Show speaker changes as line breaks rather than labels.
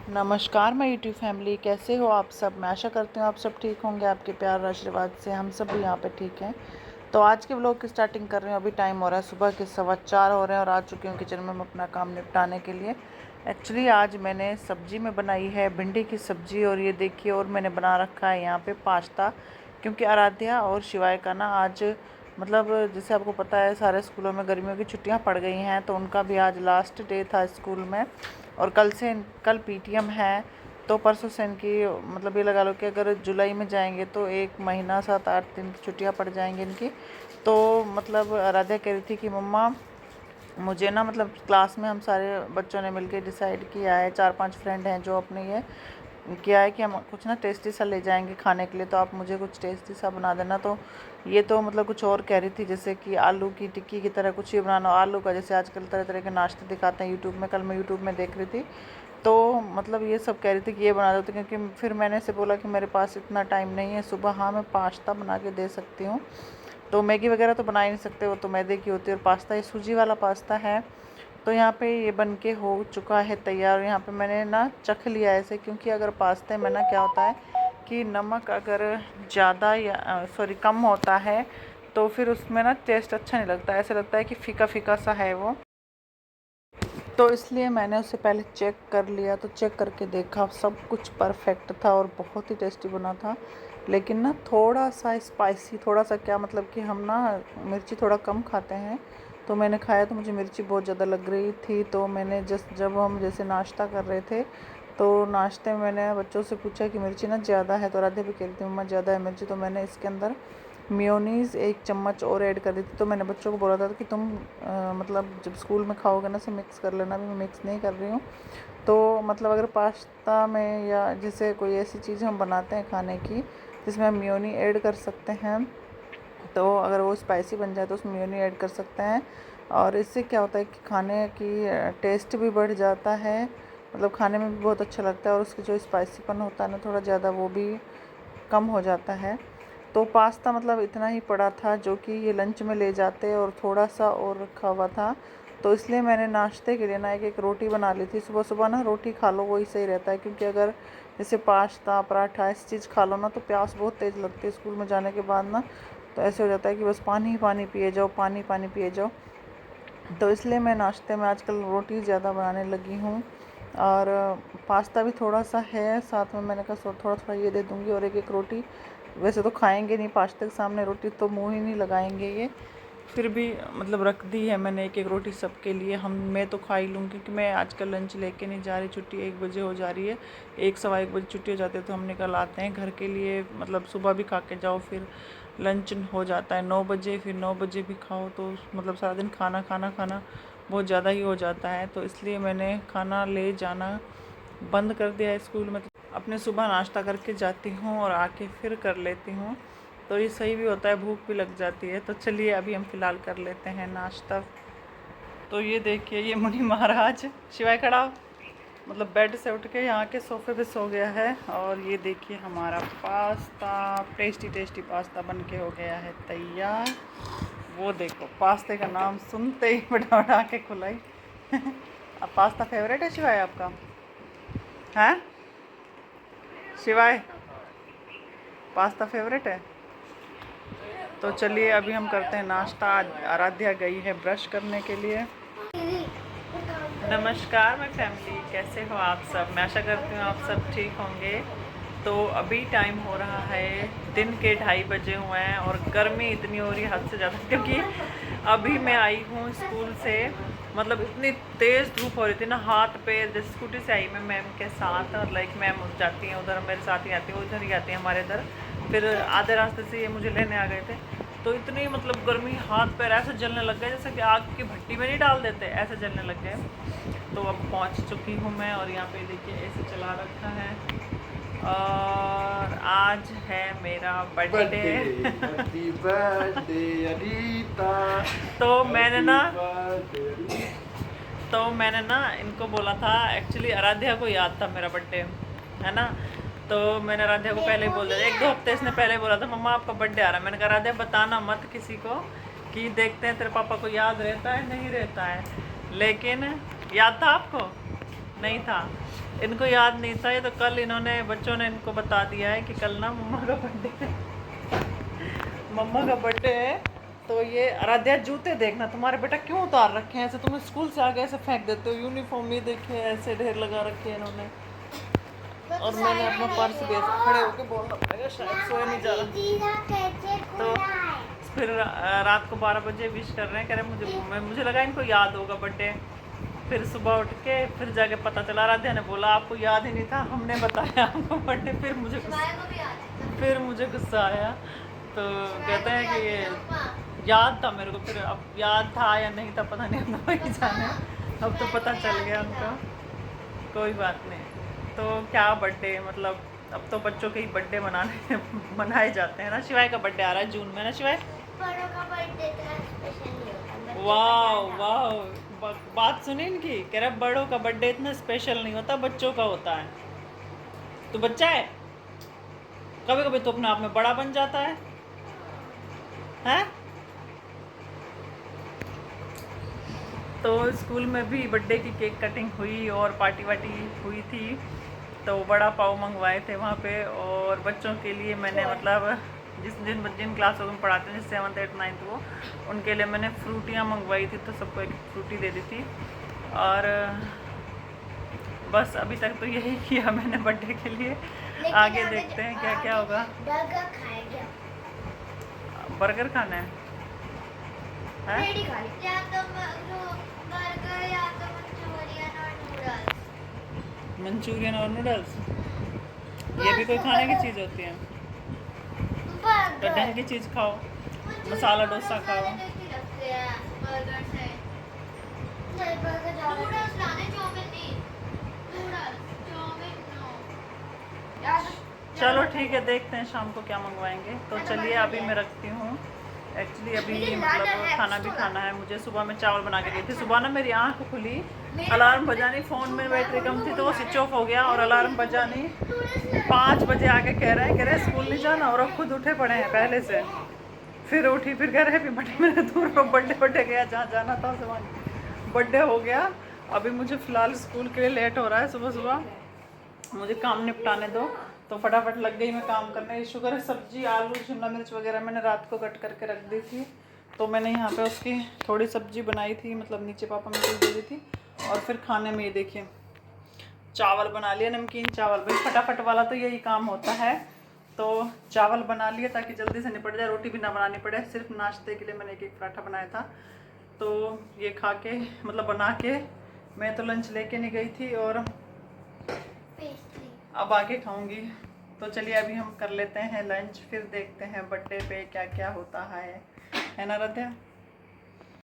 नमस्कार मैं YouTube family, कैसे हो आप सब। मैं आशा करती हूँ आप सब ठीक होंगे। आपके प्यार और आशीर्वाद से हम सब भी यहाँ पे ठीक हैं। तो आज के व्लॉग की स्टार्टिंग कर रही हूँ। अभी टाइम हो रहा है सुबह के 4:15 हो रहे हैं और आ चुकी हूँ किचन में मैं अपना काम निपटाने के लिए। एक्चुअली आज मैंने सब्जी में बनाई है भिंडी की सब्जी, और ये देखिए, और मैंने बना रखा है यहाँ पे पास्ता, क्योंकि आराध्या और शिवाय का ना आज मतलब जैसे आपको पता है सारे स्कूलों में गर्मियों की छुट्टियां पड़ गई हैं, तो उनका भी आज लास्ट डे था स्कूल में। और कल पीटीएम है, तो परसों से इनकी मतलब ये लगा लो कि अगर जुलाई में जाएंगे तो 1 महीना 7-8 दिन की छुट्टियां पड़ जाएंगी इनकी। तो मतलब आराध्या कह रही थी कि मम्मा मुझे ना मतलब क्लास में हम सारे बच्चों ने मिलकर डिसाइड किया है, 4-5 फ्रेंड हैं जो अपने ये किया है कि हम कुछ ना टेस्टी सा ले जाएंगे खाने के लिए, तो आप मुझे कुछ टेस्टी सा बना देना। तो ये तो मतलब कुछ और कह रही थी, जैसे कि आलू की टिक्की की तरह कुछ ही बनाना, आलू का, जैसे आजकल तरह तरह के नाश्ते दिखाते हैं यूट्यूब में। कल मैं यूट्यूब में देख रही थी, तो मतलब ये सब कह रही थी कि ये बना दो। तो क्योंकि फिर मैंने से बोला कि मेरे पास इतना टाइम नहीं है सुबह। हाँ, मैं पास्ता बना के दे सकती हूँ, तो मैगी वगैरह तो बना ही नहीं सकते, वो तो मैदे की होती है। और पास्ता ये सूजी वाला पास्ता है। तो यहाँ पे ये बन के हो चुका है तैयार। यहाँ पे मैंने ना चख लिया ऐसे, क्योंकि अगर पास्ते में ना क्या होता है कि नमक अगर ज़्यादा या सॉरी कम होता है तो फिर उसमें ना टेस्ट अच्छा नहीं लगता, ऐसा लगता है कि फीका फीका सा है वो। तो इसलिए मैंने उसे पहले चेक कर लिया, तो चेक करके देखा सब कुछ परफेक्ट था और बहुत ही टेस्टी बना था। लेकिन ना थोड़ा सा स्पाइसी, थोड़ा सा क्या मतलब कि हम ना मिर्ची थोड़ा कम खाते हैं, तो मैंने खाया तो मुझे मिर्ची बहुत ज़्यादा लग रही थी। तो मैंने जब हम जैसे नाश्ता कर रहे थे, तो नाश्ते में मैंने बच्चों से पूछा कि मिर्ची ना ज़्यादा है, तो राधे भी कह रही थी मम्मा ज़्यादा है मिर्ची। तो मैंने इसके अंदर मेयोनीज़ 1 चम्मच और ऐड कर दी थी। तो मैंने बच्चों को बोला था कि तुम मतलब जब स्कूल में खाओगे ना से मिक्स कर लेना, अभी मैं मिक्स नहीं कर रही हूँ। तो मतलब अगर पास्ता में या जैसे कोई ऐसी चीज़ हम बनाते हैं खाने की जिसमें हम मेयोनी ऐड कर सकते हैं, तो अगर वो स्पाइसी बन जाए तो उसमें मेयोनी ऐड कर सकते हैं। और इससे क्या होता है कि खाने की टेस्ट भी बढ़ जाता है, मतलब खाने में भी बहुत अच्छा लगता है, और उसकी जो स्पाइसीपन होता है ना थोड़ा ज़्यादा, वो भी कम हो जाता है। तो पास्ता मतलब इतना ही पड़ा था जो कि ये लंच में ले जाते, और थोड़ा सा और रखा हुआ था। तो इसलिए मैंने नाश्ते के लिए ना एक रोटी बना ली थी। सुबह सुबह ना रोटी खा लो वही सही रहता है, क्योंकि अगर जैसे पास्ता पराठा ऐसी चीज़ खा लो ना तो प्यास बहुत तेज़ लगती है स्कूल में जाने के बाद ना। तो ऐसे हो जाता है कि बस पानी ही पानी पिए जाओ, पानी पानी पिए जाओ। तो इसलिए मैं नाश्ते में आजकल रोटी ज़्यादा बनाने लगी हूँ। और पास्ता भी थोड़ा सा है साथ में, मैंने कहा थोड़ा थोड़ा ये दे दूँगी, और एक एक रोटी। वैसे तो खाएंगे नहीं, पास्ते के सामने रोटी तो मुंह ही नहीं लगाएंगे ये, फिर भी मतलब रख दी है मैंने एक एक रोटी सबके लिए। मैं तो खा ही लूँगी, क्योंकि मैं आजकल लंच लेके नहीं जा रही। छुट्टी 1 बजे हो जा रही है, 1 सवा 1 बजे छुट्टी हो जाती है, तो हम निकल आते हैं घर के लिए। मतलब सुबह भी खा के जाओ, फिर लंच हो जाता है 9 बजे, फिर 9 बजे भी खाओ, तो मतलब सारा दिन खाना खाना खाना बहुत ज़्यादा ही हो जाता है। तो इसलिए मैंने खाना ले जाना बंद कर दिया है स्कूल में। अपने सुबह नाश्ता करके जाती हूँ और आके फिर कर लेती हूँ, तो ये सही भी होता है, भूख भी लग जाती है। तो चलिए अभी हम फ़िलहाल कर लेते हैं नाश्ता। तो ये देखिए, ये मुनि महाराज शिवाय खड़ा हो, मतलब बेड से उठ के यहाँ के सोफे पे सो गया है। और ये देखिए हमारा पास्ता, टेस्टी टेस्टी पास्ता बन के हो गया है तैयार। वो देखो, पास्ते का नाम सुनते ही बढ़ा बढ़ा के खुलाई। अब पास्ता फेवरेट है शिवाय आपका? हैं शिवाय, पास्ता फेवरेट है? तो चलिए अभी हम करते हैं नाश्ता। आराध्या गई है ब्रश करने के लिए। नमस्कार मैं फैमिली, कैसे हो आप सब। मैं आशा करती हूँ आप सब ठीक होंगे। तो अभी टाइम हो रहा है दिन के 2:30 बजे हुए हैं, और गर्मी इतनी हो रही है हद से ज़्यादा, क्योंकि अभी मैं आई हूँ स्कूल से। मतलब इतनी तेज़ धूप हो रही थी ना, हाथ पैर, जैसे स्कूटी से आई मैं मैम के साथ, और लाइक मैम जाती हैं उधर, मेरे साथ ही आती है, वो इधर ही आती है हमारे इधर। फिर आधे रास्ते से ये मुझे लेने आ गए थे। तो इतनी मतलब गर्मी, हाथ पैर ऐसे जलने लग गए जैसे कि आग की भट्टी में नहीं डाल देते, ऐसे जलने लग गए। तो अब पहुंच चुकी हूँ मैं, और यहाँ पे देखिए एसी चला रखा है, और आज है मेरा बर्थडे।
Happy birthday Anita.
तो मैंने ना इनको बोला था, एक्चुअली आराध्या को याद था मेरा बर्थडे है ना। तो मैंने आराध्या को पहले ही बोल दिया, 1-2 हफ्ते इसने पहले बोला था मम्मा आपका बर्थडे आ रहा है। मैंने कहा आराध्या बताना मत किसी को, कि देखते हैं तेरे पापा को याद रहता है नहीं रहता है। लेकिन याद था आपको? नहीं था। इनको याद नहीं था, ये तो कल इन्होंने बच्चों ने इनको बता दिया है कि कल ना मम्मा का बर्थडे है। मम्मा का बर्थडे है। तो ये आराध्या जूते देखना तुम्हारे बेटा क्यों उतार रखे हैं ऐसे, तुम स्कूल से आगे ऐसे फेंक देते हो, यूनिफॉर्म ही देखे ऐसे ढेर लगा रखे हैं इन्होंने। और मैंने अपना पर्स भी ऐसे खड़े होके बोलना पड़ेगा, शायद सोया नहीं जा रहा। तो फिर रात को 12 बजे विश कर रहे हैं, कह रहे मुझे लगा इनको याद होगा बर्थडे। फिर सुबह उठ के फिर जाके पता चला, आराध्या ने बोला आपको याद ही नहीं था, हमने बताया आपको बर्थडे। फिर मुझे गुस्सा आया। तो कहते हैं कि ये याद था मेरे को, फिर अब याद था या नहीं था पता नहीं, हम वही जाने। अब तो पता चल गया उनको, कोई बात नहीं। तो क्या बर्थडे, मतलब अब तो बच्चों के ही बर्थडे मनाए जाते हैं ना। शिवाय का बर्थडे आ रहा है जून में ना शिवाय।
बड़ों का बर्थडे तो स्पेशल नहीं होता।
वाह वाह, बात सुनी इनकी, कह रहा बड़ों का बर्थडे इतना स्पेशल नहीं होता, बच्चों का होता है। तू बच्चा है, कभी कभी तो अपने आप में बड़ा बन जाता है, हैं? तो स्कूल में भी बर्थडे की केक कटिंग हुई और पार्टी वार्टी हुई थी। तो बड़ा पाव मंगवाए थे वहाँ पे, और बच्चों के लिए मैंने मतलब जिन क्लासों में पढ़ाते हैं, जैसे 7th 8th 9th वो, उनके लिए मैंने फ्रूटियाँ मंगवाई थी, तो सबको एक फ्रूटी दे दी थी। और बस अभी तक तो यही किया मैंने बर्थडे के लिए। आगे देखते हैं क्या क्या होगा।
बर्गर खाएंगे,
बर्गर खाना है, हैं?
रेडी खा ली। या तो बर्गर या तो मंचूरियन और नूडल्स।
मंचूरियन और नूडल्स, ये भी कोई खाने की चीज़ होती है? तो ढंग की चीज़ खाओ, मसाला डोसा खाओ।
बर्गर से नूडल्स लाने, चाउमीन नहीं, नूडल्स चाउमीन नो।
चलो ठीक है, देखते हैं शाम को क्या मंगवाएंगे। तो चलिए अभी मैं रखती हूँ। एक्चुअली अभी मतलब खाना भी खाना है मुझे। सुबह में चावल बना के गई थी, सुबह ना मेरी आँख खुली, अलार्म बजा नहीं, फ़ोन में बैटरी कम थी तो वो स्विच ऑफ हो गया, और अलार्म बजा नहीं। 5 बजे आके कह रहे हैं स्कूल नहीं जाना, और अब खुद उठे पड़े हैं पहले से। फिर उठी, फिर कह रहे हैं बर्थडे, मेरे दूर पर बर्थडे गया जहाँ जाना था वहाँ बर्थडे हो गया। अभी मुझे फ़िलहाल स्कूल के लिए लेट हो रहा है, सुबह सुबह मुझे काम निपटाने दो। तो फटाफट लग गई मैं काम करने। शुगर है, सब्जी आलू शिमला मिर्च वगैरह मैंने रात को कट करके रख दी थी, तो मैंने यहाँ पे उसकी थोड़ी सब्जी बनाई थी, मतलब नीचे पापा ने दे दी थी। और फिर खाने में ये देखिए चावल बना लिए, नमकीन चावल। भाई फटाफट वाला तो यही काम होता है। तो चावल बना लिए ताकि जल्दी से निपट जाए, रोटी भी ना बनानी पड़े। सिर्फ नाश्ते के लिए मैंने एक पराठा बनाया था, तो ये खा के मतलब बना के मैं तो लंच लेके नहीं गई थी, और अब आके खाऊंगी। तो चलिए अभी हम कर लेते हैं लंच, फिर देखते हैं बर्थडे पे क्या क्या होता है ना राध्या।